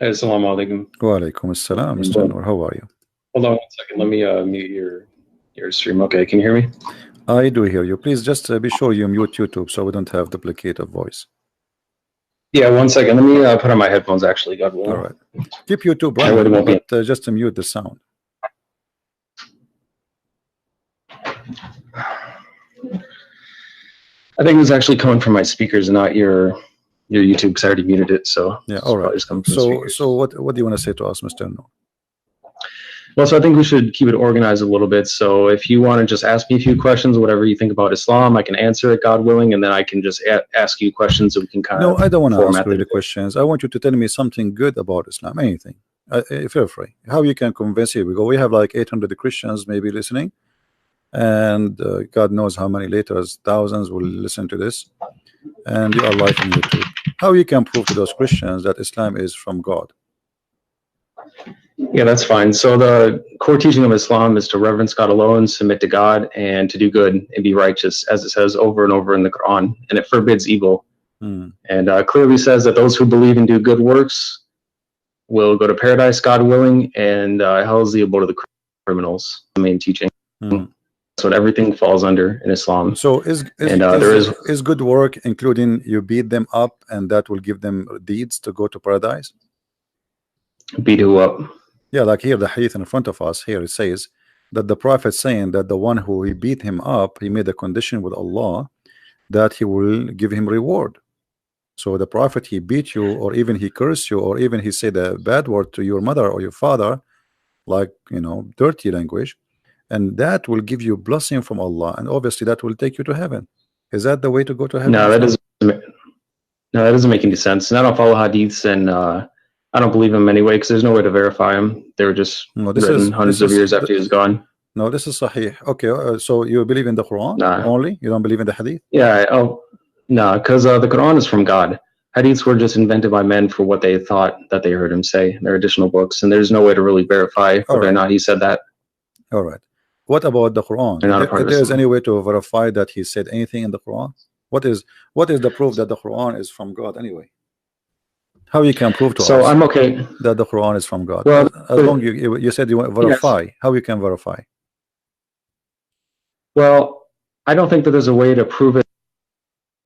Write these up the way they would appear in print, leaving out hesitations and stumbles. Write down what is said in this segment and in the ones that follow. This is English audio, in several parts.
Assalamu alaikum. Wa alaikum assalam, Mr. Noor. How are you? Hold on 1 second. Let me mute your stream. Okay, can you hear me? I do hear you. Please just be sure you mute YouTube so we don't have duplicate of voice. Yeah, 1 second. Let me put on my headphones. Actually, God willing. All right. Keep YouTube I really running, won't but just mute the sound. I think it was actually coming from my speakers, not your YouTube, because I already muted it. So yeah, all right. So what do you want to say to us, Mr. Noor? Well, so I think we should keep it organized a little bit. So if you want to just ask me a few questions, whatever you think about Islam, I can answer it, God willing, and then I can just ask you questions so we can kind of. No, I don't want to ask you the questions. I want you to tell me something good about Islam, anything. Feel free. How you can convince you? Because we have like 800 Christians maybe listening, and God knows how many later thousands will listen to this, and you are live on YouTube. How you can prove to those Christians that Islam is from God? Yeah, that's fine. So the core teaching of Islam is to reverence God alone, submit to God, and to do good and be righteous, as it says over and over in the Quran. And it forbids evil. And clearly says that those who believe and do good works will go to paradise, God willing, and hell is the abode of the criminals. The main teaching. That's what everything falls under in Islam. So is good work including you beat them up and that will give them deeds to go to paradise? Beat who up? Yeah, like here the hadith in front of us here, it says that the Prophet saying that the one who he beat him up, he made a condition with Allah that he will give him reward. So the Prophet, he beat you, or even he cursed you, or even he said a bad word to your mother or your father, like, you know, dirty language, and that will give you blessing from Allah, and obviously that will take you to heaven. Is that the way to go to heaven? No, that doesn't make any sense. And I don't follow hadiths, and I don't believe him anyway, because there's no way to verify him. They were just written hundreds of years after he was gone. No, this is sahih. Okay, so you believe in the Quran only? You don't believe in the hadith? Yeah, no, because the Quran is from God. Hadiths were just invented by men for what they thought that they heard him say. They're additional books, and there's no way to really verify whether or not he said that. All right. What about the Quran? If there is any way to verify that he said anything in the Quran? What is the proof that the Quran is from God anyway? How you can prove to us I'm okay that the Quran is from God? Well, as long you said you want to verify. Yes. How you can verify? Well, I don't think that there's a way to prove it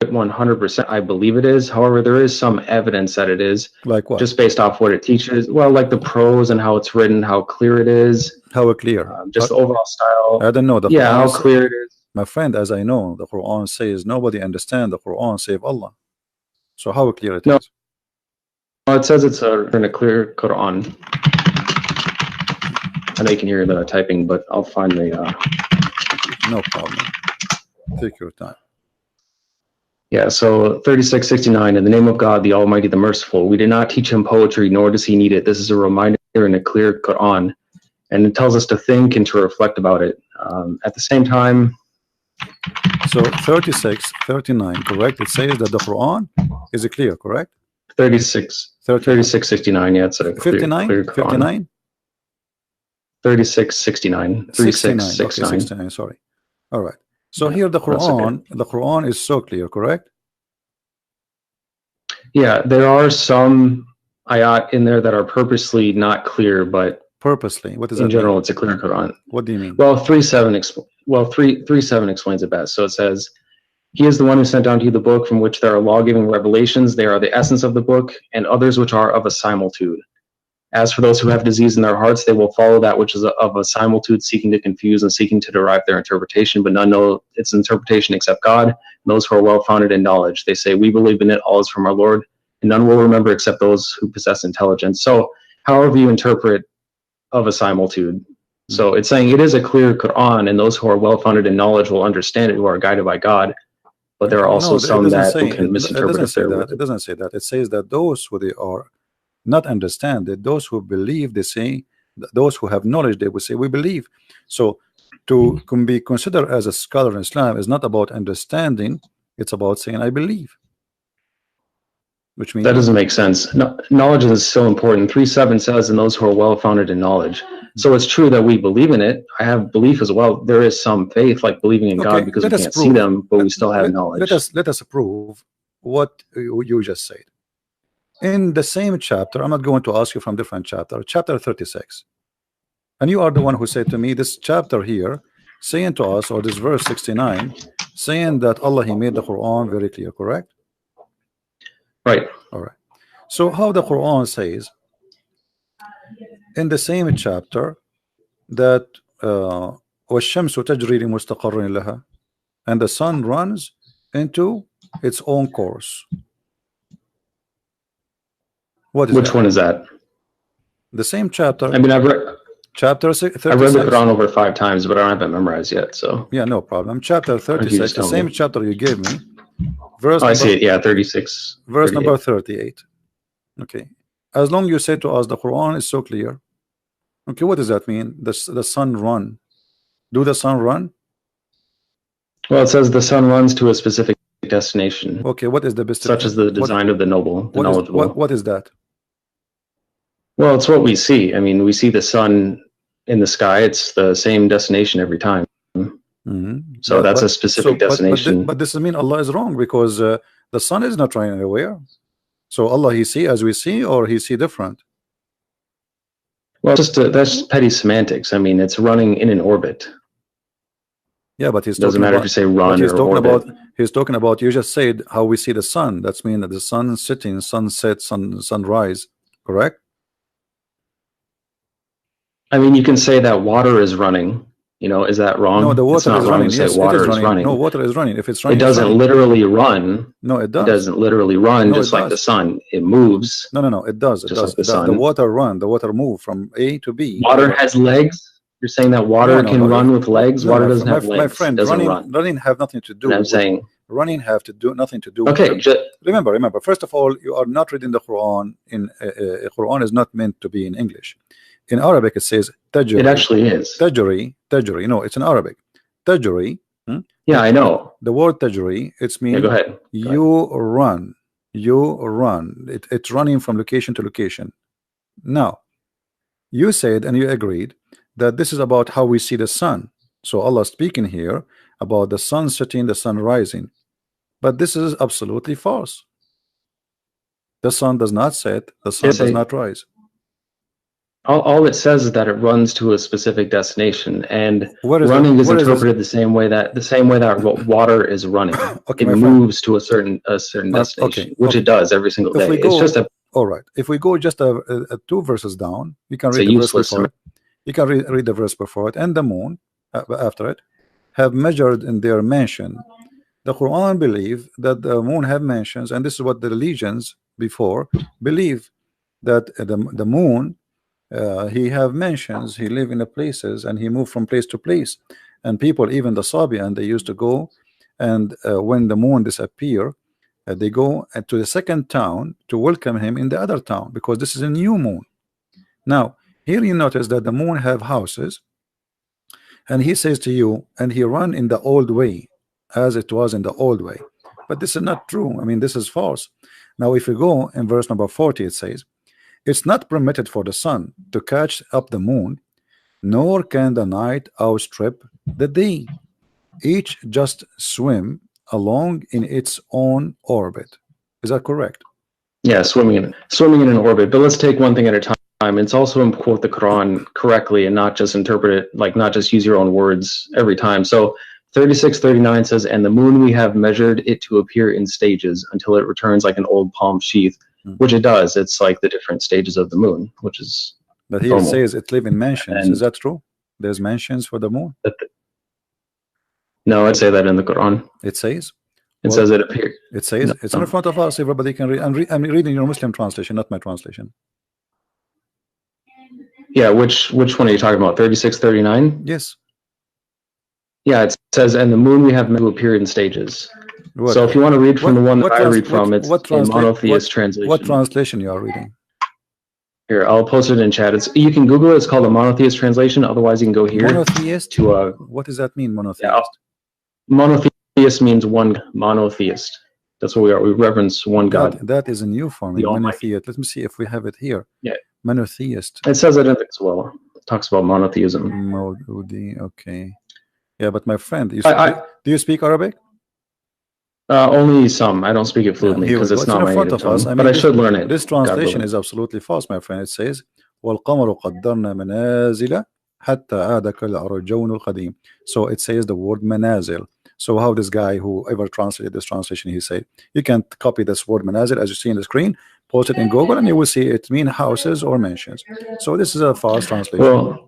100%. I believe it is. However, there is some evidence that it is. Like what? Just based off what it teaches. Well, like the prose and how it's written, how clear it is. How clear? Just the overall style. I don't know. The Quran how clear it is. My friend, as I know, the Quran says nobody understands the Quran save Allah. So how clear it is? Well, it says it's in a clear Quran. I know you can hear the typing, but I'll find the. No problem. Take your time. Yeah, so 3669, in the name of God, the Almighty, the Merciful. We did not teach him poetry, nor does he need it. This is a reminder in a clear Quran, and it tells us to think and to reflect about it. At the same time. So 3639, correct? It says that the Quran is clear, correct? 3669, yeah, it's a clear, 59? clear Quran. 59? 3669. 3669. Okay, 69, sorry. All right. So here the Quran is so clear, correct? Yeah, there are some ayat in there that are purposely not clear, but purposely, what does that mean? In general, mean? it's a clear Quran. What do you mean? Well, 3:7 explains it best. So it says, he is the one who sent down to you the book from which there are law-giving revelations. They are the essence of the book, and others which are of a similitude. As for those who have disease in their hearts, they will follow that which is of a similitude, seeking to confuse and seeking to derive their interpretation, but none know its interpretation except God, and those who are well-founded in knowledge. They say, we believe in it, all is from our Lord, and none will remember except those who possess intelligence. So however you interpret of a similitude. So it's saying it is a clear Quran, and those who are well-founded in knowledge will understand it, who are guided by God. But there are also some that can misinterpret it. It doesn't say that. It says that those who they are not understand it, those who believe, they say, those who have knowledge, they will say, we believe. So to be considered as a scholar in Islam is not about understanding, it's about saying, I believe. Which means that doesn't make sense. No, knowledge is so important. 3:7 says, and those who are well-founded in knowledge. So it's true that we believe in it. I have belief as well. There is some faith, like believing in God, because we can't see them, but we still have knowledge. Let us prove what you just said. in the same chapter, I'm not going to ask you from different chapter 36, and you are the one who said to me this chapter here saying to us, or this verse 69 saying that Allah, he made the Quran very clear, correct? Right. All right. So how the Quran says in the same chapter that وَالشَّمْسُ تَجْرِي لِمُسْتَقَرٍ لَهَا, and the sun runs into its own course. What is Which that? one is that? The same chapter. I mean, I've read Chapter 36. I've read the Quran over 5 times, but I don't have it memorized yet. So yeah, no problem. Chapter 36, the same chapter you gave me. Verse I see it. Yeah, 36. Verse 38. number 38. Okay. As long you say to us the Quran is so clear. Okay, what does that mean? The sun run. Do the sun run? Well, it says the sun runs to a specific destination. Okay, what is the best? Such as the design of the noble, the knowledgeable. What is that? Well, it's what we see. I mean, we see the sun in the sky. It's the same destination every time. So yeah, that's a specific destination. But this doesn't mean Allah is wrong, because the sun is not running anywhere. So Allah, he see as we see, or he see different? Well, that's petty semantics. I mean, it's running in an orbit. Yeah, but he's doesn't matter if you say run or orbit. He's talking about, you just said how we see the sun. That's mean that the sun sitting, sunset, sunrise, correct? I mean, you can say that water is running. You know, is that wrong? No, the water is running. Yes, water is running. No, water is running. If it's running, it doesn't literally run. No, it does. It doesn't literally run, just like the sun. It moves. No, it does. It does. Like the sun. The water run. The water move from A to B. Water has legs. You're saying that water can run with legs? Water doesn't have legs. My friend, running have nothing to do. I'm saying running have to do nothing to do. Okay. Remember. First of all, you are not reading the Quran in Quran is not meant to be in English. In Arabic, it says tajri. It actually is. Tajri. No, it's in Arabic. Tajri. Yeah, I know. The word tajri, it's mean. Yeah, go ahead. You run. It's running from location to location. Now, you said and you agreed that this is about how we see the sun. So Allah speaking here about the sun setting, the sun rising. But this is absolutely false. The sun does not set. The sun does not rise. All it says is that it runs to a specific destination, and running is interpreted the same way that water is running. Okay, it moves to a certain destination, which it does every single day. It's just all right. If we go just 2 verses down, you can read the verse before it. You can read the verse before it. And the moon after it have measured in their mansion. The Quran believe that the moon have mansions, and this is what the religions before believe, that the moon. He have mansions, he live in the places, and he moved from place to place. And people, even the Sabian, they used to go, and when the moon disappear, they go to the second town to welcome him in the other town, because this is a new moon. Now, here you notice that the moon have houses, and he says to you, and he run in the old way, as it was in the old way. But this is not true. I mean, this is false. Now, if you go in verse number 40, it says, it's not permitted for the sun to catch up the moon, nor can the night outstrip the day. Each just swim along in its own orbit. Is that correct? Yeah, swimming in an orbit. But let's take one thing at a time. It's also important to quote the Quran correctly and not just interpret it, like not just use your own words every time. So 36:39 says, and the moon we have measured it to appear in stages until it returns like an old palm sheath. Which it does. It's like the different stages of the moon, which is. But here it says it live in mansions. Is that true? There's mansions for the moon. No, I'd say that in the Quran. It says. It says it appears. It says it's in front of us. Everybody can read. I'm reading your Muslim translation, not my translation. Yeah, which one are you talking about? 36:39. Yes. Yeah, it says, and the moon we have meant to appear in stages. What? So if you want to read from the one that I read from, it's a monotheist translation. What translation you are reading? Here, I'll post it in chat. You can Google it. It's called a monotheist translation. Otherwise, you can go here. Monotheist? What does that mean, monotheist? Yeah, monotheist means one monotheist. That's what we are. We reverence one God. That is a new form. Monotheist. Let me see if we have it here. Yeah. Monotheist. It says it as well. It talks about monotheism. Okay. Yeah, but my friend, do you speak Arabic? Only some. I don't speak it Yeah, fluently here we because go. it's It's not in my front native of us. tongue. I But mean, I should learn it. this God translation willing. is absolutely false, my friend. It says والقمر قدرنا منازل حتى عاد كالعرجون القديم. So it says the word manazil. So how this guy, whoever translated this translation, he said you can copy this word manazil as you see in the screen, post it in Google, and you will see it mean houses or mansions. So this is a false translation. Well,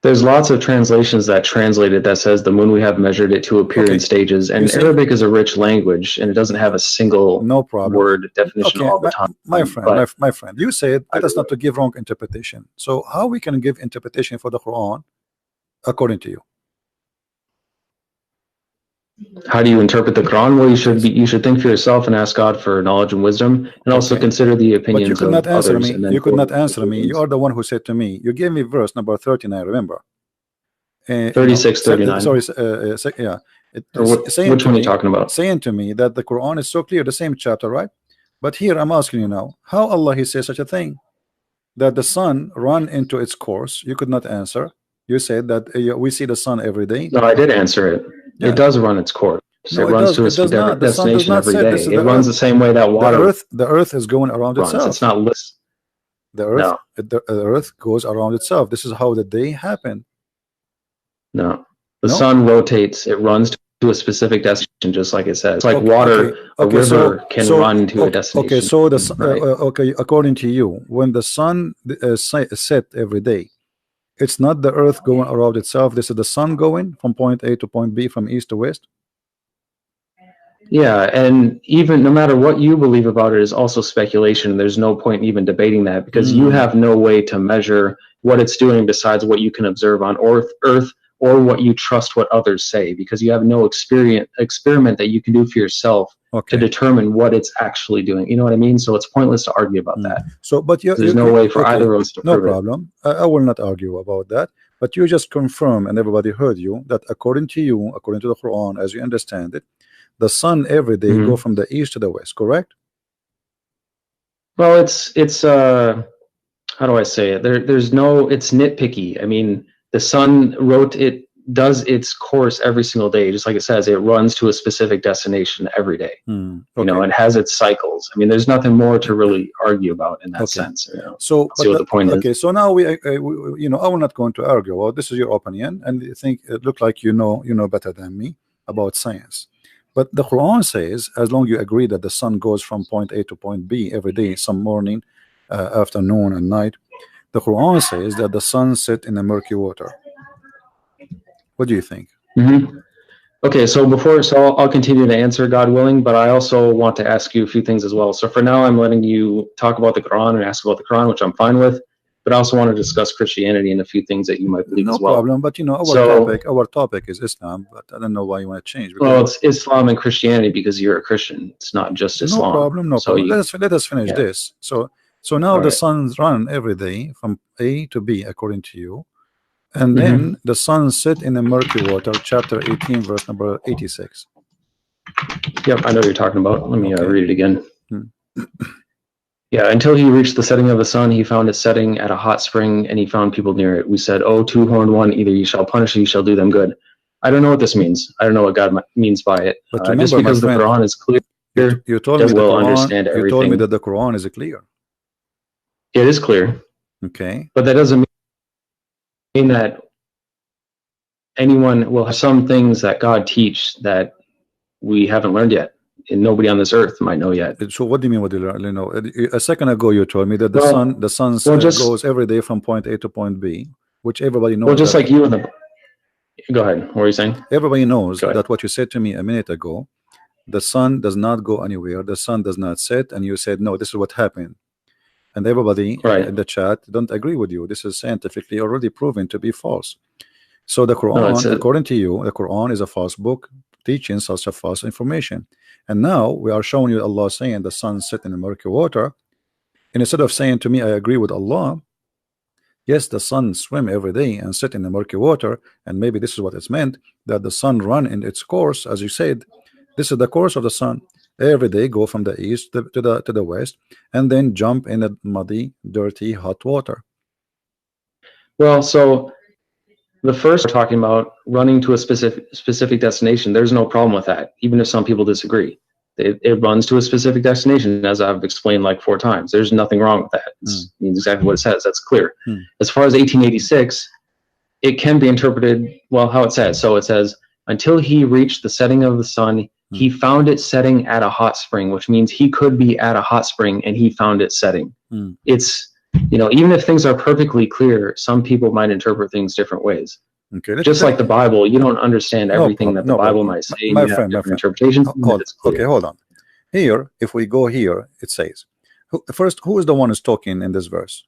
there's lots of translations that translate it that says the moon we have measured it to appear in Okay, stages. you And see, Arabic is a rich language and it doesn't have a single no problem. word definition Okay, all the time. my friend, But my friend, you said let us not to give wrong interpretation. So how we can give interpretation for the Quran according to you? how do you interpret the Quran? Well, Yes. you should think for yourself and ask God for knowledge and wisdom, and also Okay. consider the But you opinions could not of answer others. me. And then You could not form answer me. You are the one who said to me. You gave me verse number 39. Remember? 36, 39. Sorry. Yeah. Saying Which to one are you me, talking about? saying to me that the Quran is so clear, the same chapter, right? But here I'm asking you now, how Allah He says such a thing that the sun run into its course? You could not answer. You said that we see the sun every day. No, I did answer it. Yeah. It does run its course. No, it runs does. to It its does not. The sun does destination not every set. day. This is It the runs earth. the same way that water The earth is going around runs. itself. It's not list. The earth, No. the earth goes around itself. This is how the day happened. No. The No? sun rotates. It runs to a specific destination, just like it says. It's like water. A river can run to a destination. Okay, so the right? okay, according to you, when the sun set every day, it's not the earth going around itself. This is the sun going from point A to point B, from east to west. Yeah, and even no matter what you believe about it is also speculation. There's no point in even debating that because you have no way to measure what it's doing besides what you can observe on Earth or what you trust what others say, because you have no experiment that you can do for yourself to determine what it's actually doing. You know what I mean? So it's pointless to argue about that. So, but there's no way for either of us to prove it. No problem. I will not argue about that. But you just confirm, and everybody heard you, that according to you, according to the Quran, as you understand it, the sun every day go from the east to the west, correct? Well, it's how do I say it? There's no, it's nitpicky. I mean, the sun does its course every single day, just like it says, it runs to a specific destination every day. You know, it has its cycles. I mean, there's nothing more to really argue about in that sense. You know? So, see what the point is. Okay, so now we you know, I will not going to argue. Well, this is your opinion, and you think it look like you know better than me about science. But the Quran says, as long as you agree that the sun goes from point A to point B every day, some morning, afternoon, and night, the Quran says that the sun set in the murky water. What do you think? Okay, so I'll continue to answer, God willing, but I also want to ask you a few things as well. So for now, I'm letting you talk about the Quran and ask about the Quran, which I'm fine with. But I also want to discuss Christianity and a few things that you might believe as well. No problem, but you know, our topic is Islam, but I don't know why you want to change. Well, it's Islam and Christianity because you're a Christian. It's not just Islam. No problem. Let us finish this. So now the sun's run every day from A to B, according to you. And then the sun set in the murky water, chapter 18, verse number 86. Yep, I know what you're talking about. Let me read it again. Yeah, until he reached the setting of the sun, he found it setting at a hot spring, and he found people near it. We said, "Oh, two-horned one, either you shall punish or you shall do them good." I don't know what this means. I don't know what God means by it. But remember, just because the Quran is clear, you told me we'll understand everything. You told me that the Quran is clear. It is clear. Okay. But that doesn't mean that anyone will have some things that God teach that we haven't learned yet. And nobody on this earth might know yet. So what do you mean? What do you know? A second ago, you told me that the sun goes every day from point A to point B, which everybody knows. Well, just like you and the. Go ahead. What were you saying? Everybody knows that what you said to me a minute ago. The sun does not go anywhere. The sun does not set, and you said no. This is what happened, and everybody in the chat don't agree with you. This is scientifically already proven to be false. So the Quran, according to you, the Quran is a false book teaching such a false information. And now we are showing you Allah saying the sun set in the murky water. And instead of saying to me, I agree with Allah, yes, the sun swim every day and sit in the murky water. And maybe this is what it's meant, that the sun run in its course, as you said. This is the course of the sun. Every day go from the east to the west, and then jump in the muddy, dirty, hot water. Well, so The first, we're talking about running to a specific destination. There's no problem with that, even if some people disagree. It runs to a specific destination, as I've explained like 4 times. There's nothing wrong with that. It means exactly what it says. That's clear. As far as 1886, it can be interpreted, well, how it says. So it says, until he reached the setting of the sun, he found it setting at a hot spring, which means he could be at a hot spring and he found it setting. It's, you know, even if things are perfectly clear, some people might interpret things different ways. Okay. Just like the Bible, you don't understand everything that the Bible might say. My friend, interpretation. Okay, hold on. Here, if we go here, it says, first, who is the one who's talking in this verse?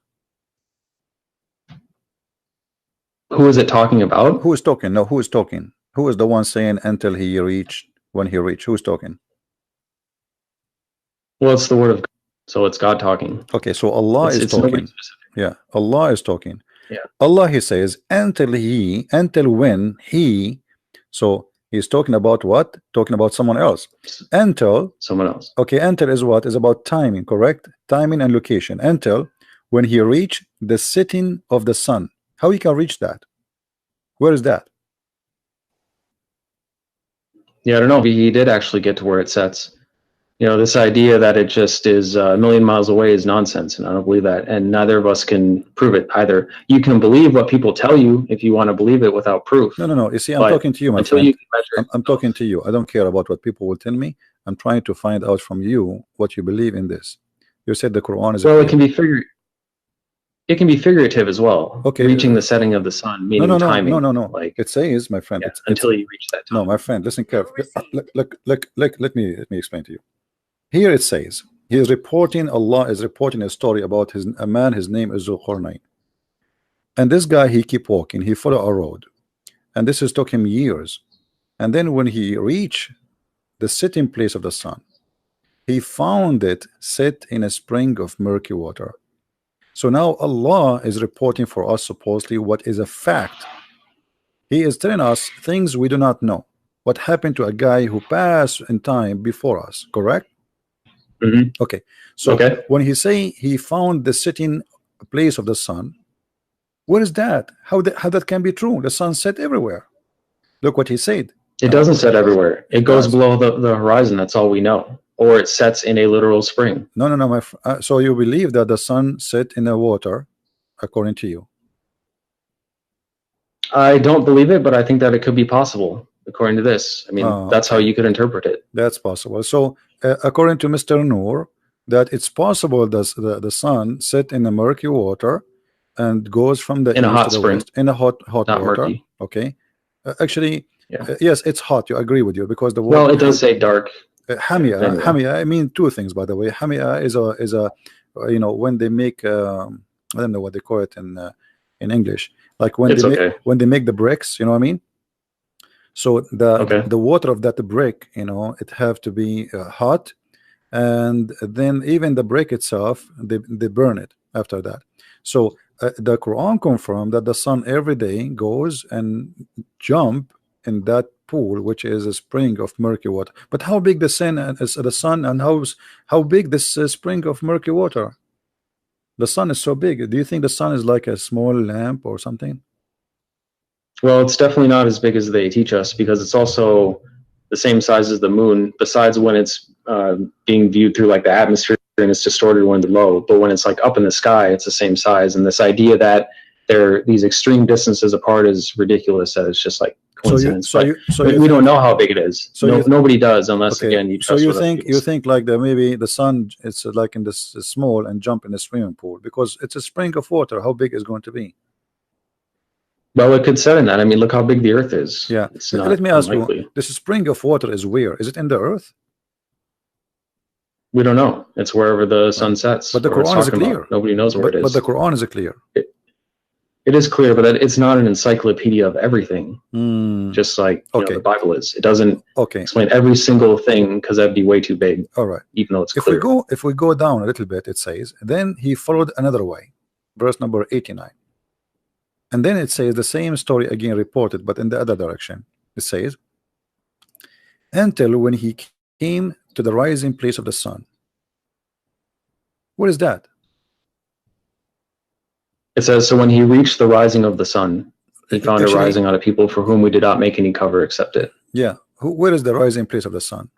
Who is it talking about? Who is talking? No, who is talking? Who is the one saying until he reached, when he reached? Who's talking? Well, it's the word of God, so it's God talking. Okay, so Allah is talking. Yeah, Allah is talking. Yeah. Allah, he says, until when he, so he's talking about what? Talking about someone else. Until someone else. Okay, until is what? Is about timing, correct? Timing and location. Until when he reached the setting of the sun. How he can reach that? Where is that? Yeah, I don't know. He did actually get to where it sets. You know, this idea that it just is a million miles away is nonsense, and I don't believe that. And neither of us can prove it either. You can believe what people tell you if you want to believe it without proof. No. You see, I'm talking to you, my friend. I'm talking to you. I don't care about what people will tell me. I'm trying to find out from you what you believe in this. You said the Quran is. Well, it can be figurative as well. Okay. Reaching the setting of the sun, meaning timing. No. Like it says, my friend, until you reach that time. No, my friend, listen carefully. Let me explain to you. Here it says, Allah is reporting a story about a man, his name is Zulqarnain. And this guy, he keep walking, he follow a road. And this is took him years. And then when he reached the setting place of the sun, he found it set in a spring of murky water. So now Allah is reporting for us supposedly what is a fact. He is telling us things we do not know. What happened to a guy who passed in time before us, correct? Okay, so when he say he found the setting place of the sun, where is that? How that can be true? The sun set everywhere. Look what he said. It doesn't set everywhere. It goes below the horizon. That's all we know. Or it sets in a literal spring. No. So you believe that the sun set in the water, according to you? I don't believe it, but I think that it could be possible. According to this, I mean, that's how you could interpret it. That's possible. So, according to Mr. Noor, that it's possible that the sun set in the murky water and goes from the in a hot to the spring, west, in a hot water. Murky. Okay, actually, yes, it's hot. You agree with you because the water. Well, it does say dark. Hamia. I mean, 2 things, by the way. Hamia is a you know, when they make I don't know what they call it in English, like when they make the bricks. You know what I mean? So the water of that brick, you know, it have to be hot, and then even the brick itself, they burn it after that. So the Quran confirmed that the sun every day goes and jump in that pool, which is a spring of murky water. But how big the sun and how big this spring of murky water? The sun is so big. Do you think the sun is like a small lamp or something? Well, it's definitely not as big as they teach us, because it's also the same size as the moon, besides when it's being viewed through like the atmosphere and it's distorted when it's low. But when it's like up in the sky, it's the same size. And this idea that they're these extreme distances apart is ridiculous. That it's just like coincidence. We don't know how big it is. So nobody does, unless again you trust. So you think like maybe the sun it's like in this small and jump in the swimming pool because it's a spring of water. How big is it going to be? Well, it could set in that. I mean, look how big the Earth is. Yeah. Let me ask you, this spring of water is where? Is it in the Earth? We don't know. It's wherever the sun sets. But the Quran is clear. Nobody knows where it is. But the Quran is clear. It is clear, but it's not an encyclopedia of everything. Just like you know, the Bible is. It doesn't explain every single thing because that'd be way too big. All right. Even though it's clear. If we go down a little bit, it says, then he followed another way. Verse number 89. And then it says the same story again reported, but in the other direction. It says, until when he came to the rising place of the sun. What is that? It says, so when he reached the rising of the sun. He found it rising out of people for whom we did not make any cover except it. Yeah. Where is the rising place of the sun?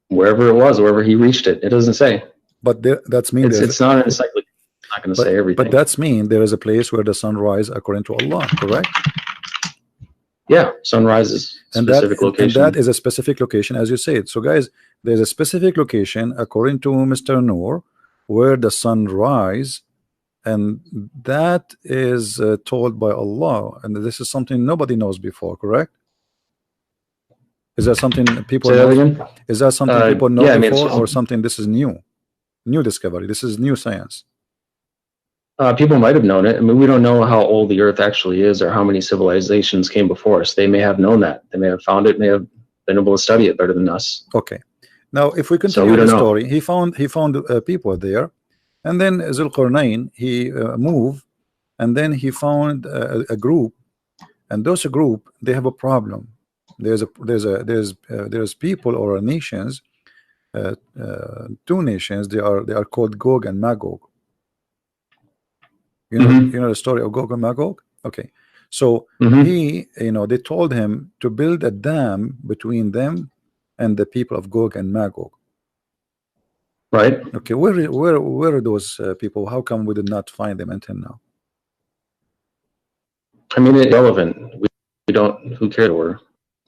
Wherever it was, wherever he reached it. It doesn't say. But that's mean it's not an encyclopedia. It's not going to say everything. But that's mean there is a place where the sun rises according to Allah, correct? Yeah, sunrise is a specific location. And that is a specific location, as you said. So guys, there's a specific location according to Mr. Noor where the sun rises, and that is told by Allah, and this is something nobody knows before, correct? Is that something people know? Is that something people know before, or something this is new discovery? This is new science. People might have known it. I mean, we don't know how old the Earth actually is or how many civilizations came before us. They may have known that. They may have found it. May have been able to study it better than us. Okay. Now, if we continue the story, he found people there, and then Zulqarnain he moved, and then he found a group, and those group they have a problem. There's people or nations, two nations. They are called Gog and Magog. You know the story of Gog and Magog. Okay, so they told him to build a dam between them and the people of Gog and Magog. Right. Okay, where are those people? How come we did not find them until now? I mean, it's irrelevant. We don't. Who cares where?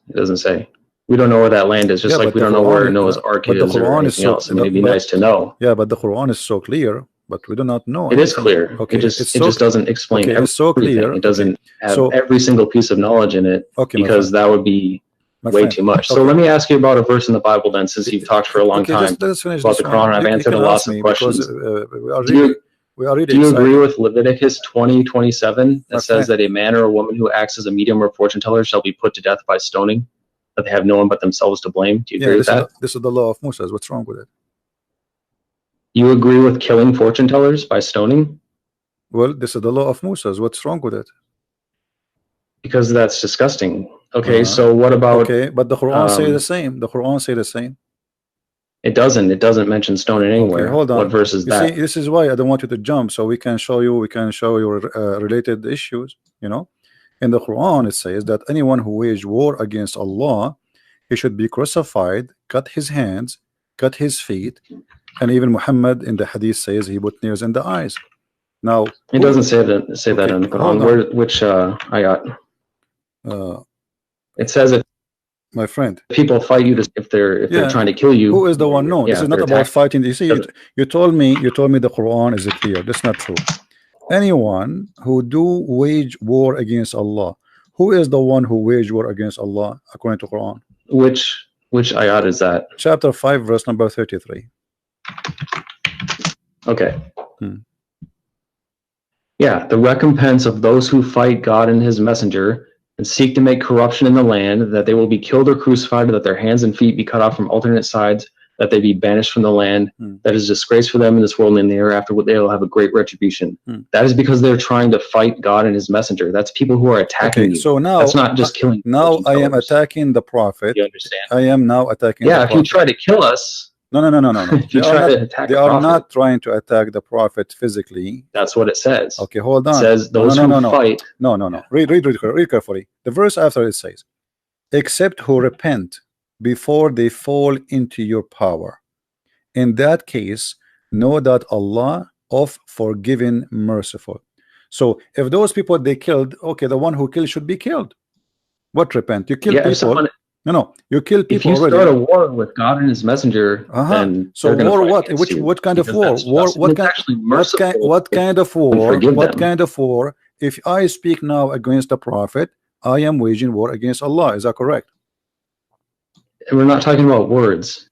It doesn't say. We don't know where that land is. Just like we don't know where Noah's Ark is or anything else. I mean, it'd be nice to know. Yeah, but the Quran is so clear. But we do not know. It is clear. Okay, it just doesn't explain everything. It's so clear. It doesn't have every single piece of knowledge in it, because that would be way too much. So let me ask you about a verse in the Bible then, since you've talked for a long time about the Quran. I've answered a lot of questions. Do you agree with Leviticus 20:27 that says that a man or a woman who acts as a medium or fortune teller shall be put to death by stoning, that they have no one but themselves to blame? Do you agree with that? This is the law of Moses. What's wrong with it? You agree with killing fortune tellers by stoning? Well, this is the law of Moses. What's wrong with it? Because that's disgusting. Okay, so what about... Okay, but the Quran say the same. The Quran say the same. It doesn't. It doesn't mention stoning anywhere. Okay, hold on. What verse is that? See, this is why I don't want you to jump, so we can show you related issues, In the Quran, it says that anyone who wage war against Allah, he should be crucified, cut his hands, cut his feet, and even Muhammad in the hadith says he put nails in the eyes. Now it doesn't say that in the Quran. Which ayat? It says that, my friend, people fight you if they're trying to kill you. Who is the one? No, this is not about fighting. You see, you told me the Quran is clear. That's not true. Anyone who do wage war against Allah, who is the one who wage war against Allah according to Quran? Which ayat is that? Chapter 5, verse number 33. Okay. Yeah, the recompense of those who fight God and his messenger and seek to make corruption in the land, that they will be killed or crucified, that their hands and feet be cut off from alternate sides, that they be banished from the land, that is disgrace for them in this world and in the hereafter, they will have a great retribution. That is because they're trying to fight God and his messenger. That's people who are attacking you. So now that's not just killing. Now I am attacking the Prophet. You understand? I am now attacking. Yeah, if you try to kill us. No. If you try to attack, they are not trying to attack the Prophet physically. That's what it says. Okay, hold on. It says those who fight. No. Read carefully. The verse after it says, except who repent before they fall into your power. In that case, know that Allah of forgiving, merciful. So if those people they killed, okay, the one who killed should be killed. What repent? You kill people. No, you kill people. If you start a war with God and his messenger, then so war what? What kind of war? What kind of war? What kind of war? If I speak now against the Prophet, I am waging war against Allah. Is that correct? And we're not talking about words.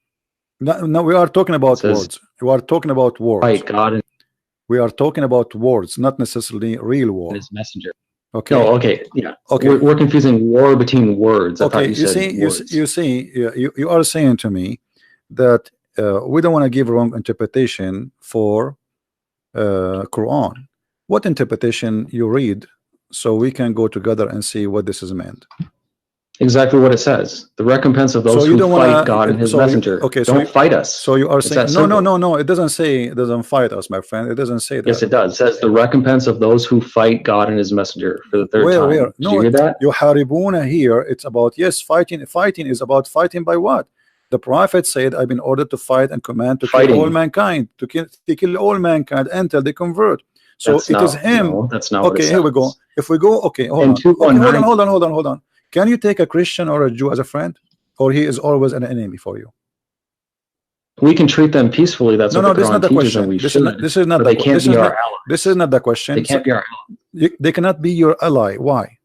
No, we are talking about words. We are talking about words. Fight God. We are talking about words, not necessarily real war. His messenger. Okay. No, okay. Yeah. Okay. We're confusing war between words. I thought you said words. You are saying to me that we don't want to give wrong interpretation for Quran. What interpretation you read, so we can go together and see what this is meant. Exactly what it says. The recompense of those who fight God and His messenger. Don't fight us. So you are saying no. It doesn't say it doesn't fight us, my friend. It doesn't say that. Yes, it does. It says the recompense of those who fight God and His messenger for the third time. Where? Did you hear that? Yuharibuna here. It's about fighting. Fighting is about fighting by what? The Prophet said, "I've been ordered to fight and command to kill all mankind, to kill all mankind until they convert." So it is him. No, that's not. Okay, here we go. If we go, okay, hold on. Can you take a Christian or a Jew as a friend, or he is always an enemy for you? We can treat them peacefully. That's what the Quran teaches, and we should. This is not. They can't be our ally. This is not the question. They can't be our ally. They cannot be your ally. Why?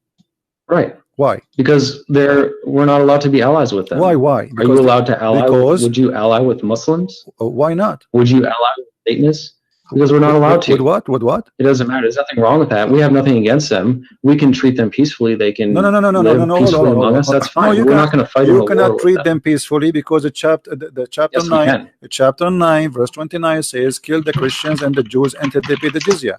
Right. Why? Because we're not allowed to be allies with them. Why? Are you allowed to ally? Would you ally with Muslims? Why not? Would you ally with Satanists? Because we're not allowed to. With what? With what? It doesn't matter. There's nothing wrong with that. We have nothing against them. We can treat them peacefully. They can live peacefully among us. That's fine. We're not going to fight. You cannot treat them peacefully because the chapter 9, chapter 9, verse 29 says, "Kill the Christians and the Jews until they pay the jizya."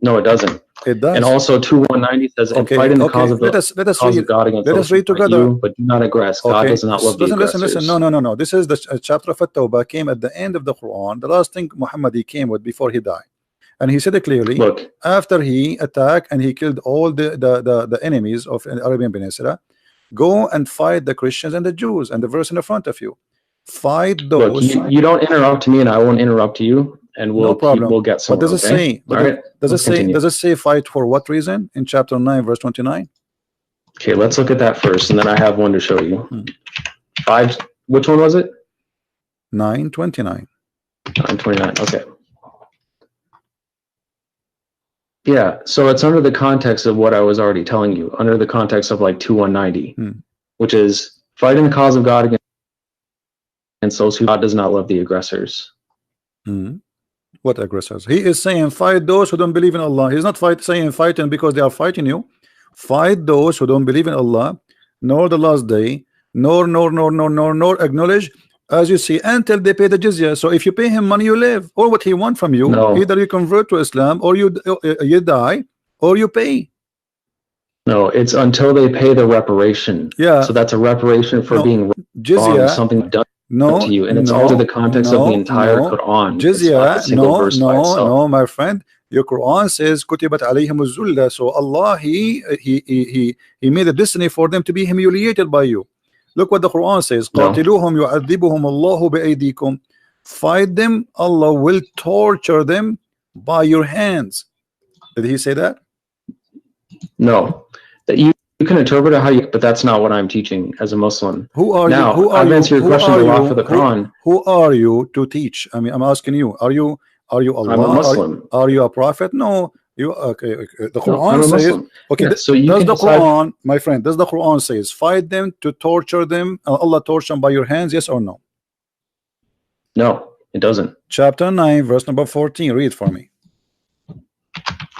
No, it doesn't. It does. And also 2:190 says, "And fight in the cause of God against let us read together. You, but do not aggress. God does not love the aggressors." Listen. No. This is the chapter of At-Tawbah came at the end of the Quran. The last thing Muhammad he came with before he died, and he said it clearly. Look, after he attacked and he killed all the enemies of the Arabian Peninsula, go and fight the Christians and the Jews. And the verse in the front of you, fight those. Look, you don't interrupt me, and I won't interrupt you. And we'll get some. What does it say? Does it say fight for what reason in chapter 9 verse 29? Okay, let's look at that first, and then I have one to show you. 5. Which one was it? 9:29. 9:29. Okay. Yeah. So it's under the context of what I was already telling you, under the context of like 2:190, which is fighting the cause of God against those who God does not love the aggressors. What aggressors? He is saying fight those who don't believe in Allah. He's not saying fighting because they are fighting you. Fight those who don't believe in Allah, nor the last day, nor acknowledge, as you see, until they pay the jizya. So if you pay him money, you live. Or what he want from you, either you convert to Islam, or you die, or you pay. No, it's until they pay the reparation. Yeah. So that's a reparation for being jizya, wrong, something done to you, and it's under the context of the entire Quran. Jizya, no, my friend. Your Quran says kutibat alayhimuz zulla. So Allah he made a destiny for them to be humiliated by you. Look what the Quran says. Qatiluhum yu'adhibuhum Allahu bi'aydikum. Fight them, Allah will torture them by your hands. Did he say that? No. That you can interpret it how you, but that's not what I'm teaching as a Muslim. Who are you? I've answered your question a lot for the Quran. Who are you to teach? I mean, I'm asking you. Are you Allah? I'm a Muslim. Are you a prophet? No. You okay? The Quran says. Okay. Yeah, so does the Quran, my friend? Does the Quran says fight them to torture them? Allah torture them by your hands? Yes or no? No, it doesn't. Chapter 9, verse number 14. Read for me.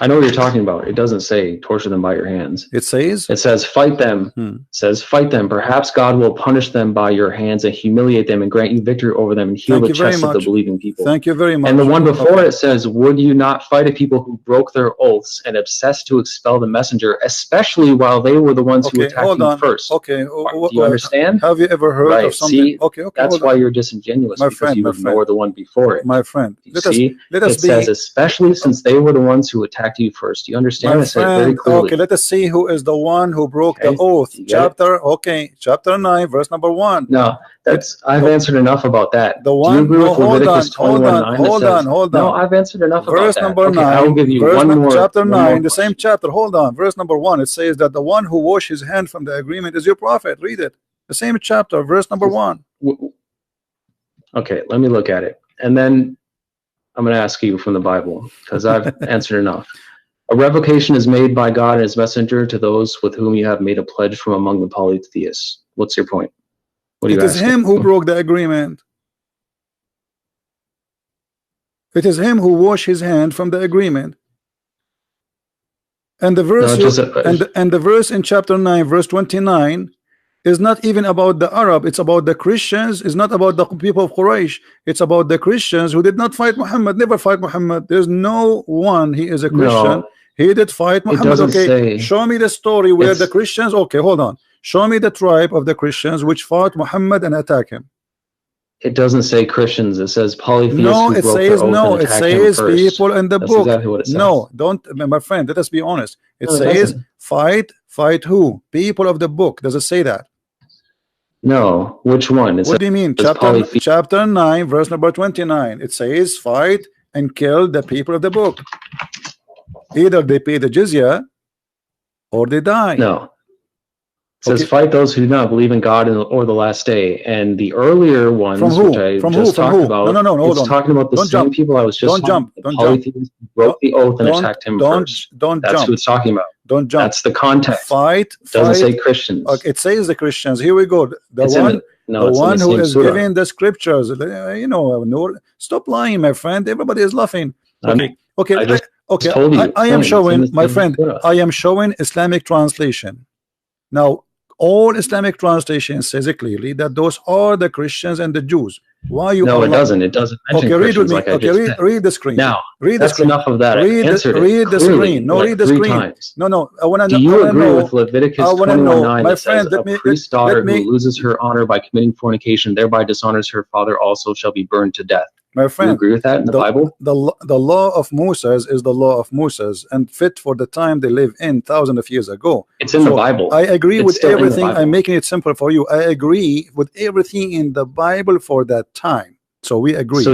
I know what you're talking about. It doesn't say torture them by your hands. It says fight them. It says fight them. Perhaps God will punish them by your hands and humiliate them and grant you victory over them and heal the chests of the believing people. Thank you very much. And the one before it says, would you not fight a people who broke their oaths and obsessed to expel the messenger, especially while they were the ones who attacked you first? Okay. Do you understand? Have you ever heard of something? See, that's why you're disingenuous, because you ignore the one before it. My friend, it says, especially since they were the ones who attacked you first. You understand? I said very clearly. Okay, let us see who is the one who broke the oath. Chapter 9, verse number 1. No, I've answered enough about that. The one. Do you agree with Leviticus 21:9? Hold on. No, I've answered enough verse about that. Number 9. I will give you one more. Chapter 9, the same chapter. Hold on. Verse number 1. It says that the one who washed his hand from the agreement is your prophet. Read it. The same chapter, verse number 1. Okay, let me look at it, and then I'm going to ask you from the Bible, because I've answered enough. A revocation is made by God and his messenger to those with whom you have made a pledge from among the polytheists. What's your point? What are you asking? It is him who broke the agreement. It is him who washed his hand from the agreement. And the verse and the verse in chapter 9, verse 29 is not even about the Arab. It's about the Christians. It's not about the people of Quraysh. It's about the Christians who did not fight Muhammad, never fight Muhammad. There's no one, he is a Christian. He did fight Muhammad. Okay, show me the story where the Christians. Okay, hold on. Show me the tribe of the Christians which fought Muhammad and attacked him. It doesn't say Christians. It says polytheists No, who it broke says their oath no. and It attacked him says first. people in the That's book. exactly what it says. No, don't, my friend. Let us be honest. It No, it says doesn't. fight who? People of the book. Does it say that? No, which one? What do you mean? Chapter 9, verse number 29. It says fight and kill the people of the book. Either they pay the jizya or they die. No. It says fight those who do not believe in God or the last day. And the earlier ones, which I just talked about, hold on. talking about the same people I was just Don't jump. Don't jump. Broke the oath and attacked him first. That's who it's talking about. Don't jump. That's the context. Fight. It doesn't say Christians. Okay, it says the Christians. Here we go. The one who is giving the scriptures. You know, no, stop lying, my friend. Everybody is laughing. Okay. I am showing, my friend. I am showing Islamic translation. Now, all Islamic translation says it clearly that those are the Christians and the Jews. Why you? No, it doesn't. It doesn't mention read with me. like read the screen. Now, read that's the screen. enough of that. Read the screen. No, read the screen. Times. No. I want to know. Do you agree with Leviticus 21:9 my that friend, says a priest's daughter who loses her honor by committing fornication, thereby dishonors her father, also shall be burned to death? My friend, you agree with that in the Bible? The law of Moses is the law of Moses and fit for the time they live in thousands of years ago. It's in the Bible. I agree with everything. I'm making it simple for you. I agree with everything in the Bible for that time. So we agree. So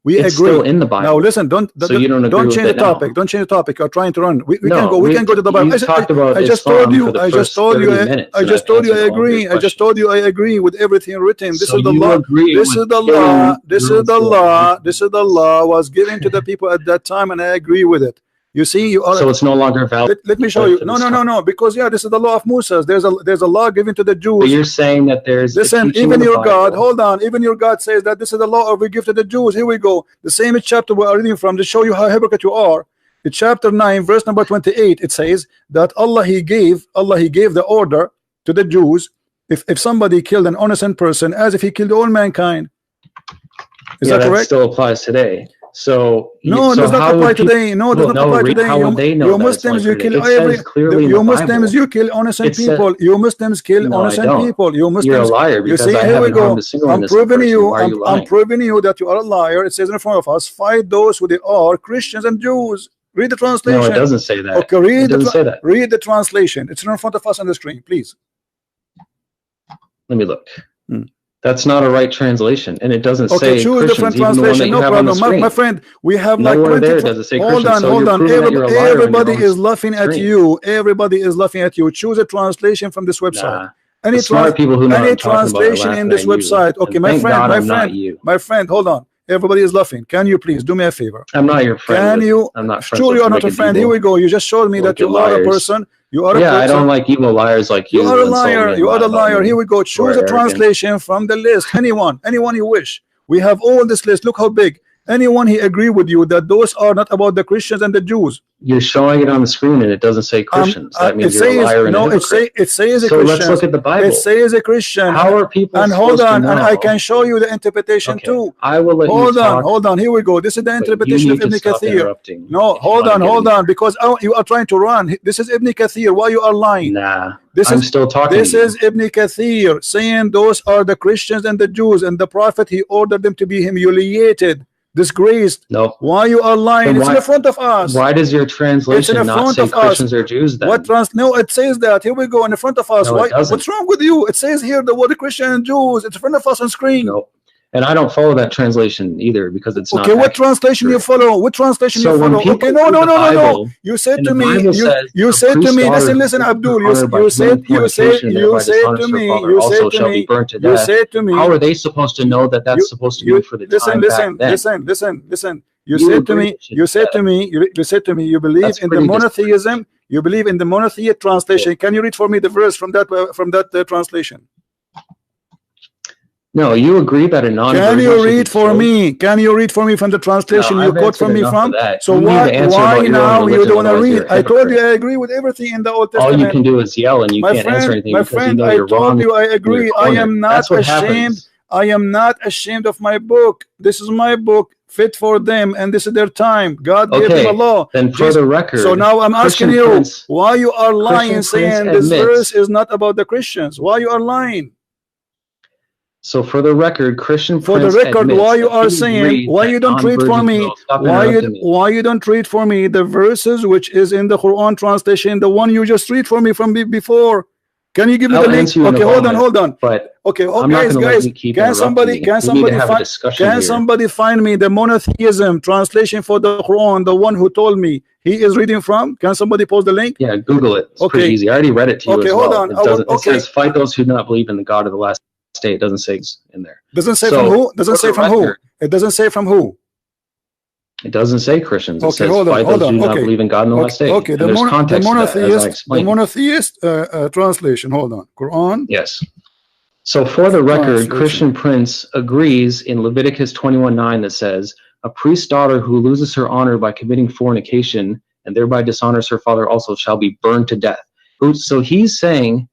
we agree. Still in the Bible. Now listen, don't change the topic. Don't change the topic. You're trying to run. We can go to the Bible. I just told you I agree. I just told you I agree with everything written. This is the law. This is the law was given to the people at that time, and I agree with it. You see, so it's no longer valid. Let me show you. No. Because this is the law of Moses. There's a law given to the Jews. But you're saying that there's. Listen, even your God. Hold on. Even your God says that this is the law we give to the Jews. Here we go. The same chapter we are reading from to show you how hypocrite you are. In chapter 9, verse number 28, it says that Allah He gave the order to the Jews if somebody killed an innocent person as if he killed all mankind. Is that correct? That still applies today. So no, it does not apply today. No, it does not apply today. You Muslims, you kill you Muslims, you kill innocent people. You Muslims kill innocent people. You Muslims. You're a liar. You see, here we go. I'm proving you. I'm proving you that you are a liar. It says in front of us, fight those who they are, Christians and Jews. Read the translation. No, it doesn't say that. Okay, read the translation. It's in front of us on the screen, please. Let me look. That's not a right translation, and it doesn't say choose different translation. No problem, my friend. We have like 20. Hold on. Everybody is laughing at you. Everybody is laughing at you. Choose a translation from this website. Any translation in this website. Okay, my friend. Hold on. Everybody is laughing. Can you please do me a favor? I'm not your friend. Can you? I'm not. Sure, you are not a friend. Here we go. You just showed me that you are a person. You are a person. I don't like evil liars like you. You are a liar. You are the liar. Here we go. Choose a translation from the list. Anyone you wish. We have all this list. Look how big. Anyone he agree with you that those are not about the Christians and the Jews. You're showing it on the screen and it doesn't say Christians. That means you're a liar and a hypocrite. It says a Christian. So let's look at the Bible. It says a Christian. How are people and hold on, and I can show you the interpretation too. I will let you talk. Hold on. Here we go. This is the interpretation of Ibn Kathir. No, hold on, because you are trying to run. This is Ibn Kathir. Why you are lying? Nah. I'm still talking. This is Ibn Kathir saying those are the Christians and the Jews, and the Prophet he ordered them to be humiliated, disgraced. No. Why you are lying? It's in front of us. Why does your translation not say Christians or Jews then? No, it says that. Here we go in front of us. No, what's wrong with you? It says here the word Christian and Jews. It's in front of us on screen. No. And I don't follow that translation either because it's not. Okay, what translation you follow? What translation you follow? Okay, no. You said to me, you said to me, listen, Abdul. You said to me. How are they supposed to know that that's supposed to be for the time back then? Listen. You said to me, you believe in the monotheism. You believe in the monotheistic translation. Can you read for me the verse from that translation? No, you agree that a non. Can you read for me? Can you read for me from the translation you quote from me from? So why now you don't want to read? I told you I agree with everything in the Old Testament. All you can do is yell, and you can't answer anything. My friend, I told you I agree. I am not ashamed. I am not ashamed of my book. This is my book. fit for them, and this is their time. God gave them a law. Then for the record, so now I'm asking you, why you are lying, saying this verse is not about the Christians? Why you are lying? So for the record, Christian for the record, why you are saying, why you don't read for me, why you don't read for me the verses which is in the Quran translation, the one you just read for me from before? Can you give me the link? Okay, hold on. But okay, guys, can somebody find me the monotheism translation for the Quran, the one who told me he is reading from? Can somebody post the link? Yeah, Google it. It's pretty easy. I already read it to you as well. It says, fight those who do not believe in the God of the last day. It doesn't say in there. Doesn't say from who? Doesn't say from who? It doesn't say from who? It doesn't say Christians. It says fight those who do not believe in God in the last day. Okay, the monotheist translation. Hold on. Quran. Yes. So for the record, Christian Prince agrees in Leviticus 21:9 that says, a priest's daughter who loses her honor by committing fornication and thereby dishonors her father also shall be burned to death. So he's saying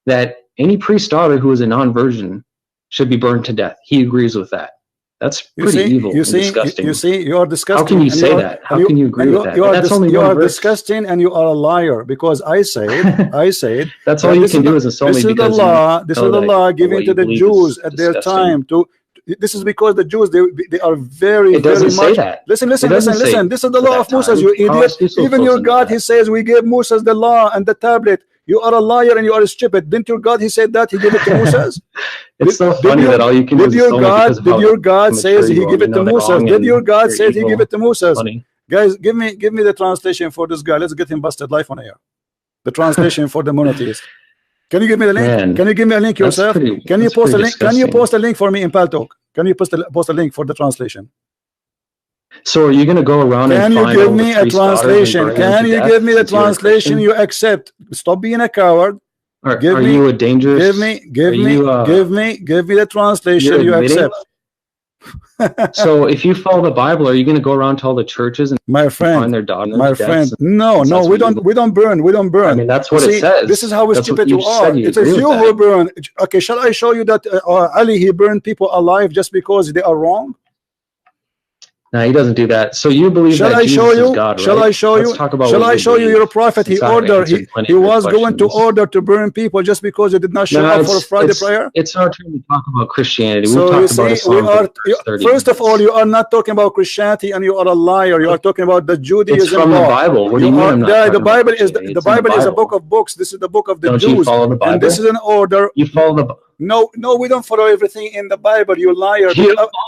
that any priest's daughter who is a non-virgin should be burned to death. He agrees with that. That's pretty evil and disgusting. You are disgusting. How can you say that? How can you agree with that? You are disgusting, and you are a liar, because I said that's all you can do is insult me. This is the law. This is the law given to the Jews at their time. This is because the Jews they are very much. Listen. This is the law of Moses. You idiot. Even your God, he says, we gave Moses the law and the tablet. You are a liar and you are stupid. Didn't your God, he said that he gave it to Moses? It's so funny that all you can do is did your God says he gave it to Moses? Did your God say he gave it to Moses? Guys, give me the translation for this guy. Let's get him busted live on air. The translation for the monotheist. Can you give me the link? Man, can you give me a link yourself? Can you post a link? Can you post a link for me in Paltalk? Can you post a link for the translation? So are you going to go around and find give me a translation? Can you give me the translation you accept? Stop being a coward. Are you a dangerous? Give me the translation you accept. So if you follow the Bible, are you going to go around to all the churches and find their daughters? My friend, no, we don't burn. I mean, that's what it says. This is how stupid you are. It says you who burn. Okay, shall I show you that Ali, he burned people alive just because they are wrong? No, he doesn't do that. So you believe that Jesus is God, right? Shall I show you? Shall I show you your prophet? He was going to order to burn people just because they did not show up for Friday prayer. It's our turn to talk about Christianity. We talked about Islam. First of all, you are not talking about Christianity, and you are a liar. You are talking about the Judaism. It's from the Bible. What do you mean? The Bible is a book of books. This is the book of the Jews. You follow the Bible? And this is an order. You follow the. No, we don't follow everything in the Bible. You liar.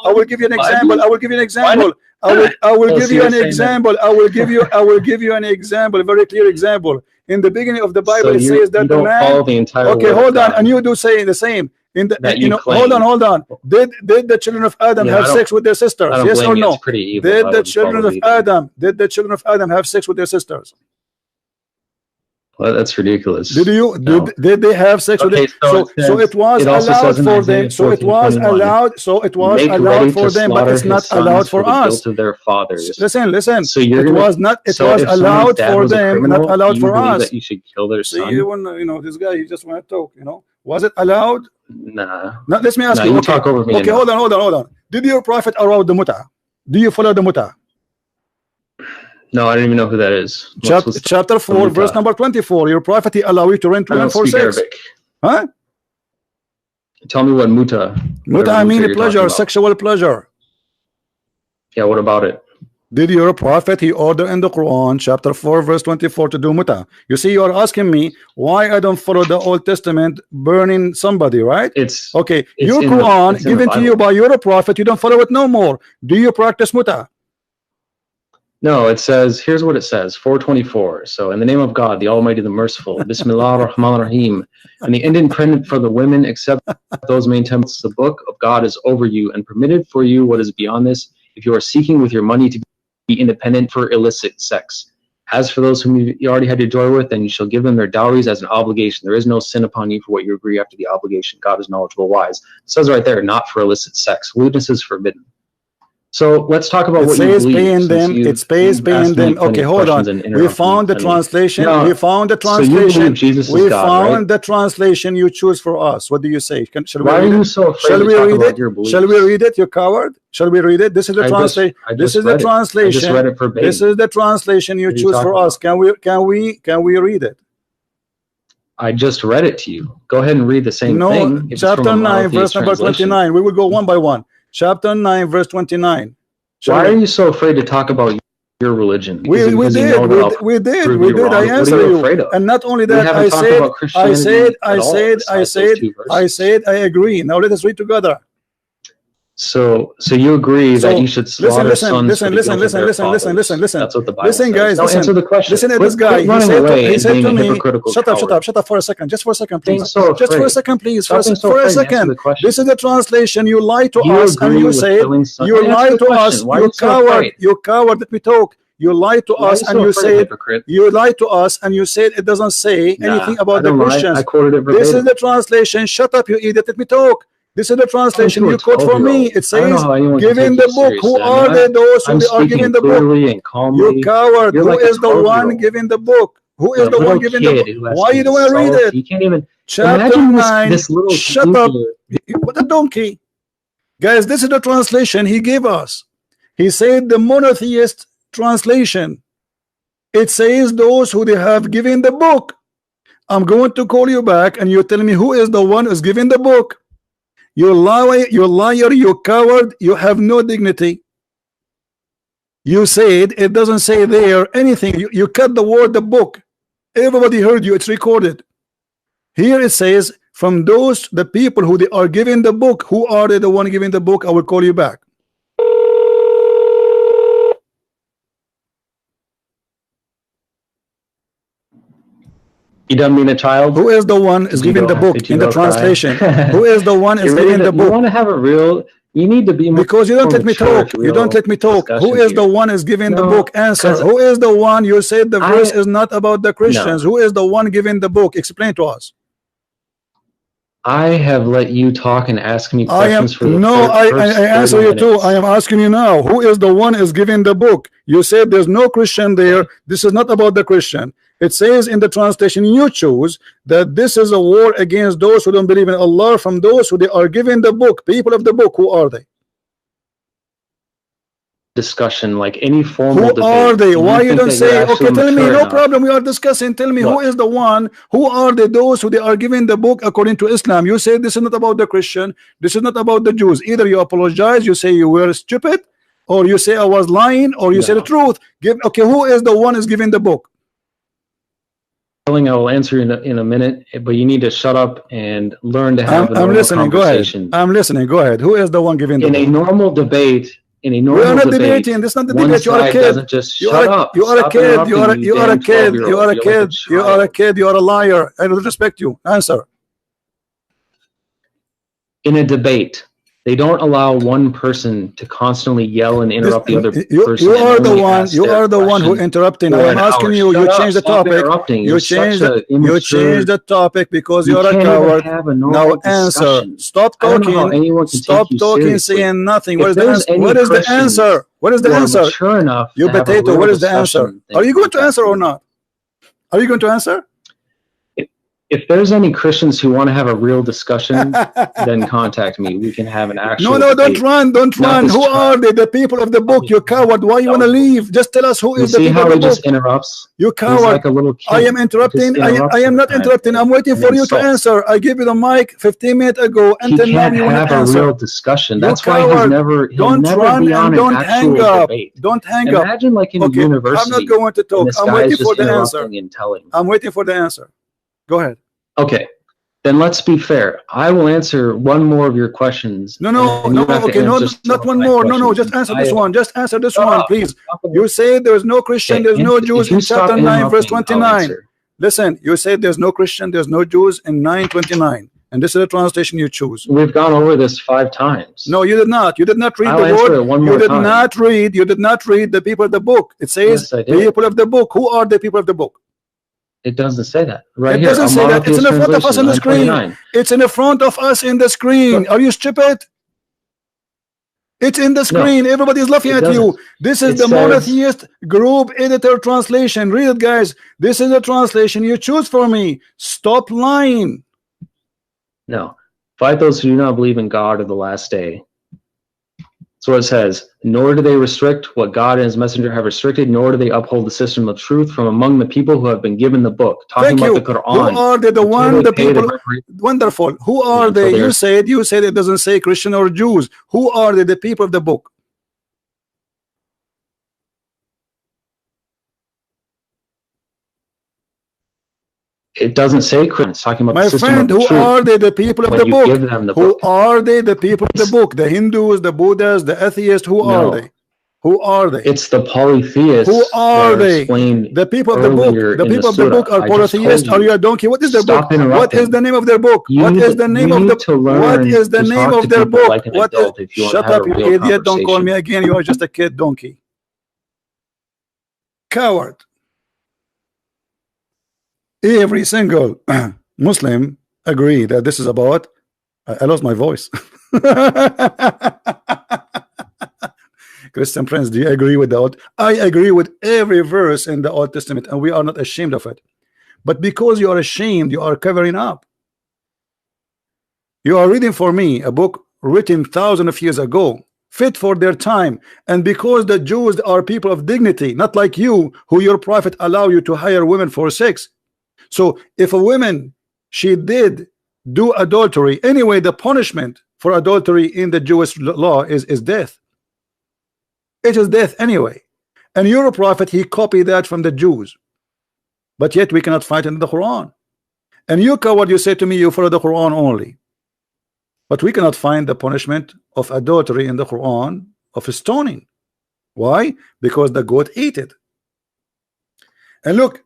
I will give you an example. I will give you an example. I will give you an example. I will give you an example, a very clear example. In the beginning of the Bible, it says that the man. Follow the entire okay, hold on, and you do say the same. In the hold on. Did the children of Adam have sex with their sisters? Yes or no? Did the children of Adam have sex with their sisters? Well, that's ridiculous. Did they have sex with them? So it was allowed for them. So it was allowed. So it was allowed for them, but it's not allowed for us. To their fathers. Listen. So it was not. It was allowed for them, not allowed for us. That you should kill their son. See, this guy, he just want to talk. Was it allowed? Nah. Now, let me ask you. You talk over me. Okay, hold on. Did your prophet allow the muta? Do you follow the muta? No, I don't even know who that is. Chapter 4, verse number 24. Your prophet allow you to rent women for sex. Arabic. Huh? Tell me what muta. Muta, I mean pleasure, sexual pleasure. Yeah, what about it? Did your prophet, he order in the Quran, chapter 4, verse 24, to do muta? You see, you are asking me why I don't follow the Old Testament, burning somebody, right? It's okay. Your Quran given to you by your prophet, you don't follow it no more. Do you practice muta? No, it says, here's what it says, 424. So, in the name of God, the Almighty, the Merciful, Bismillah ar-Rahman ar-Rahim, and the independent for the women, except those main temples, the book of God is over you, and permitted for you what is beyond this, if you are seeking with your money to be independent for illicit sex. As for those whom you already had your joy with, then you shall give them their dowries as an obligation. There is no sin upon you for what you agree after the obligation. God is knowledgeable, wise. It says right there, not for illicit sex. Lewdness is forbidden. So let's talk about It what you says believe. paying them. It says paying them. Okay, hold on. We found the translation. No, we found the so you translation. believe Jesus is We God, found right? the translation you choose for us. What do you say? Shall we Why read are you it? so afraid Shall to we talk read about it? your beliefs? Shall we read it, you coward? Shall we read it? This is the translation. This is the translation. I just read it verbatim. This is the translation you choose for us. Can we read it? I just read it to you. Go ahead and read the same thing. No, chapter 9, verse number 29. We will go one by one. Chapter 9, verse 29. Why are you so afraid to talk about your religion? We did. I answer you. And not only that, I said, I agree. Now let us read together. So you agree that you should slaughter sons for the guilt of their fathers. Listen. That's what the Bible says. Guys, Now answer the question. Listen at this guy. He said to me, shut up for a second. Just for a second, please. Just for a second, please. For a second. This is the translation. You lie to us and you say, you lie to us, you coward, let me talk. You lie to us and you said, it doesn't say anything about the Christians. I quoted it verbatim. This is the translation. Shut up, you idiot. Let me talk. This is the translation you quote for me. It says, giving the book. Who are they, those who are giving the book? You coward. Who is the one giving the book? Who is the one giving the book? Why you don't want to read it? You can't even. Chapter 9. Shut up. What a donkey. Guys, this is the translation he gave us. He said the monotheist translation. It says those who they have given the book. I'm going to call you back and you tell me who is the one who's giving the book. You liar, you coward, you have no dignity. You said it doesn't say there anything. You cut the word the book. Everybody heard you, it's recorded. Here it says, from those, the people who they are giving the book, who are they the one giving the book? I will call you back. You don't mean a child? Who is the one is giving the book in the translation? Who is the one is giving the book? You want to have a real, you need to be more, because you don't let me talk. You don't let me talk. Who is the one is giving the book? Answer. Who is the one? You said the verse is not about the Christians. Who is the one giving the book? Explain to us. I have let you talk and ask me questions for the I answer you too. I am asking you now. Who is the one is giving the book? You said there's no Christian there. This is not about the Christian. It says in the translation you choose that this is a war against those who don't believe in Allah, from those who they are giving the book. People of the book, who are they? Discussion, like any formal debate. Who are they? Why you don't say, okay, tell me, no problem, we are discussing, tell me who is the one, who are they, those who they are giving the book according to Islam? You say this is not about the Christian, this is not about the Jews. Either you apologize, you say you were stupid, or you say I was lying, or you say the truth. Okay, who is the one is giving the book? I will answer in a minute, but you need to shut up and learn to have a normal listening. conversation. Go ahead. I'm listening. Go ahead. Who is the one giving the book? In a normal debate, we are not debating. This is not the debate. You are a kid. You are a kid. You are a kid. You are a kid. You are a kid. You are a liar. I don't respect you. Answer. In a debate, they don't allow one person to constantly yell and interrupt the other person. You are the one. You are the one who interrupting. I am asking you. You change the topic. You change the topic because you are a coward. Now answer. Stop talking. Stop talking. Saying nothing. What is the answer? What is the answer? What is the answer? Sure enough. You potato. What is the answer? Are you going to answer or not? Are you going to answer? If there's any Christians who want to have a real discussion, then contact me. We can have an actual No, don't run. Who are they? The people of the book. You coward. Why you want to leave? Just tell us who is the people of the book. Just interrupts. You coward. Like a little kid. I am interrupting. I am not interrupting. I'm waiting for you to answer. I gave you the mic 15 minutes ago, and then now you want to answer. A real discussion. That's why he's never. Don't run and don't hang up. Don't hang up. Imagine like in a university. I'm not going to talk. I'm waiting for the answer. I'm waiting for the answer. Go ahead. Okay, then let's be fair. I will answer one more of your questions. Okay, not one more. No, just answer this one. Just answer this one, please. You say there is no Christian, there's no Jews in chapter 9, verse 29. Listen, you say there's no Christian, there's no Jews in 9:29. And this is the translation you choose. We've gone over this 5 times. No, you did not. You did not read the word. You did not read the people of the book. It says the people of the book. Who are the people of the book? It doesn't say that. Right here. It doesn't say that. It's in the front of us on the screen. It's in the front of us in the screen. Are you stupid? It's in the screen. Everybody is laughing at you. This is the monotheist group editor translation. Read it, guys. This is the translation you choose for me. Stop lying. No. Fight those who do not believe in God or the last day. So it says, nor do they restrict what God and his messenger have restricted, nor do they uphold the system of truth from among the people who have been given the book. Talking about the Quran. Who are they? The people. Wonderful. Who are they? You said it doesn't say Christian or Jews. Who are they? The people of the book. It doesn't say Christian. It's talking about my the system friend. Of who truth. Are they? The people of the book. Who book. Are they? The people of the book. The Hindus, the Buddhists, the atheists. Who are they? Who are they? It's the polytheists. Who are they? The people of the book. The people of the book are polytheists. Are you a donkey? What is their book? What is the name of their book? What is the name of the? What is the name of their book? What is? Shut up, you idiot! Don't call me again. You are just a kid donkey. Coward. Every single Muslim agree that this is about. I lost my voice. Christian friends, do you agree with that? I agree with every verse in the Old Testament, and we are not ashamed of it. But because you are ashamed, you are covering up. You are reading for me a book written thousands of years ago, fit for their time, and because the Jews are people of dignity, not like you, who your prophet allow you to hire women for sex. So if a woman, she did do adultery, anyway, the punishment for adultery in the Jewish law is death. It is death anyway. And your prophet, he copied that from the Jews. But yet we cannot fight in the Quran. And you coward, you say to me you follow the Quran only. But we cannot find the punishment of adultery in the Quran of stoning. Why? Because the goat ate it. And look,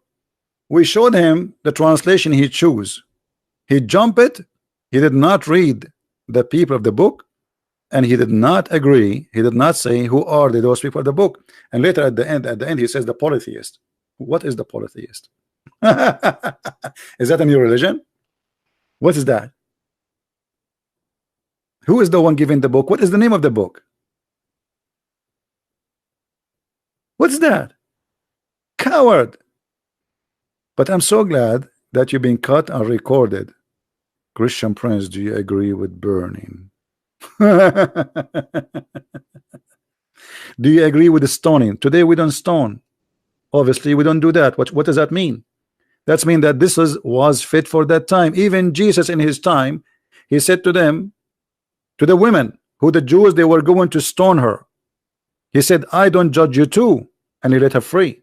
we showed him the translation he chose. He jumped it. He did not read the people of the book, and he did not agree. He did not say who are those people of the book. And later at the end he says the polytheist. What is the polytheist? Is that a new religion? What is that? Who is the one giving the book? What is the name of the book? What's that? Coward. But I'm so glad that you've been cut and recorded. Christian Prince, do you agree with burning? Do you agree with the stoning? Today we don't stone. Obviously we don't do that. What does that mean? That means that this was fit for that time. Even Jesus in his time, he said to them, to the women who the Jews, they were going to stone her, he said, I don't judge you too, and he let her free.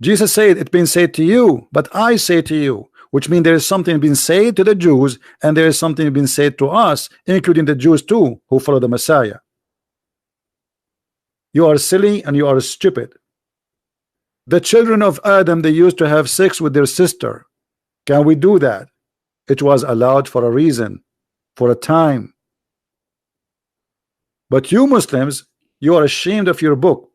Jesus said, it's been said to you, but I say to you, which means there is something being said to the Jews, and there is something being said to us, including the Jews too, who follow the Messiah. You are silly and you are stupid. The children of Adam, they used to have sex with their sister. Can we do that? It was allowed for a reason, for a time. But you Muslims, you are ashamed of your book.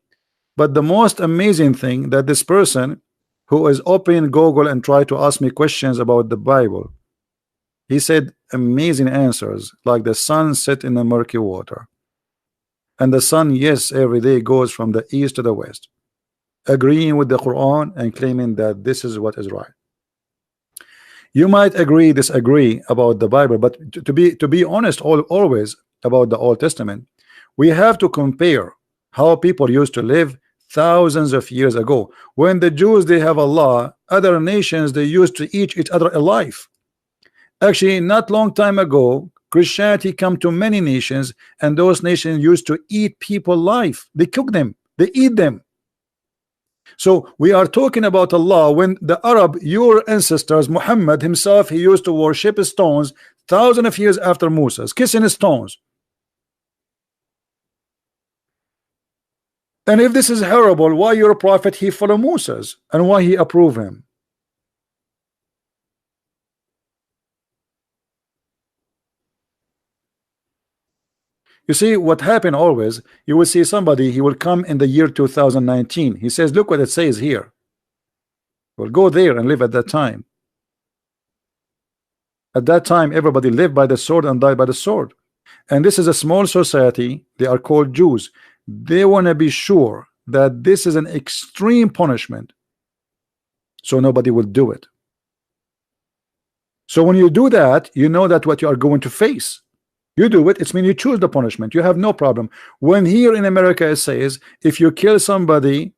But the most amazing thing, that this person who is opening Google and try to ask me questions about the Bible, he said amazing answers, like the sun set in the murky water, and the sun, yes, every day goes from the east to the west, agreeing with the Quran and claiming that this is what is right. You might agree, disagree about the Bible, but to be honest, always about the Old Testament, we have to compare how people used to live thousands of years ago. When the Jews, they have a law, other nations, they used to eat each other alive. Actually, not long time ago, Christianity come to many nations, and those nations used to eat people alive. They cook them, they eat them. So we are talking about Allah when the Arab, your ancestors, Muhammad himself, he used to worship stones thousands of years after Moses, kissing stones. And if this is horrible, why your prophet he follow Moses, and why he approve him? You see what happened always, you will see somebody, he will come in the year 2019. He says, look what it says here. We'll go there and live at that time. At that time, everybody lived by the sword and died by the sword. And this is a small society. They are called Jews. They want to be sure that this is an extreme punishment, so nobody will do it. So when you do that, you know that what you are going to face. You do it, it's mean you choose the punishment. You have no problem. When here in America it says, if you kill somebody,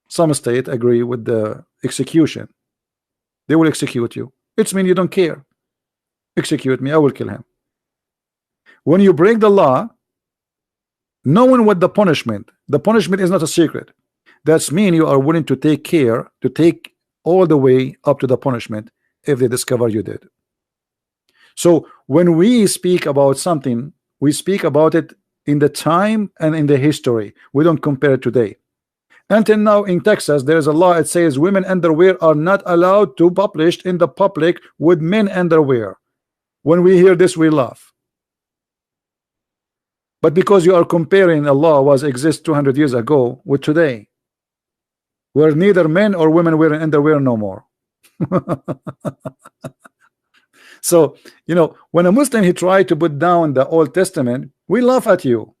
some state agree with the execution, they will execute you. It's mean you don't care. Execute me, I will kill him. When you break the law, knowing what the punishment is not a secret. That's mean you are willing to take care, to take all the way up to the punishment if they discover you did. So when we speak about something, we speak about it in the time and in the history. We don't compare it today. Until now in Texas, there is a law. It says women underwear are not allowed to publish in the public with men underwear. When we hear this, we laugh. But because you are comparing a law was exist 200 years ago with today, where neither men or women wearing underwear no more. So, you know, when a Muslim he tried to put down the Old Testament, we laugh at you.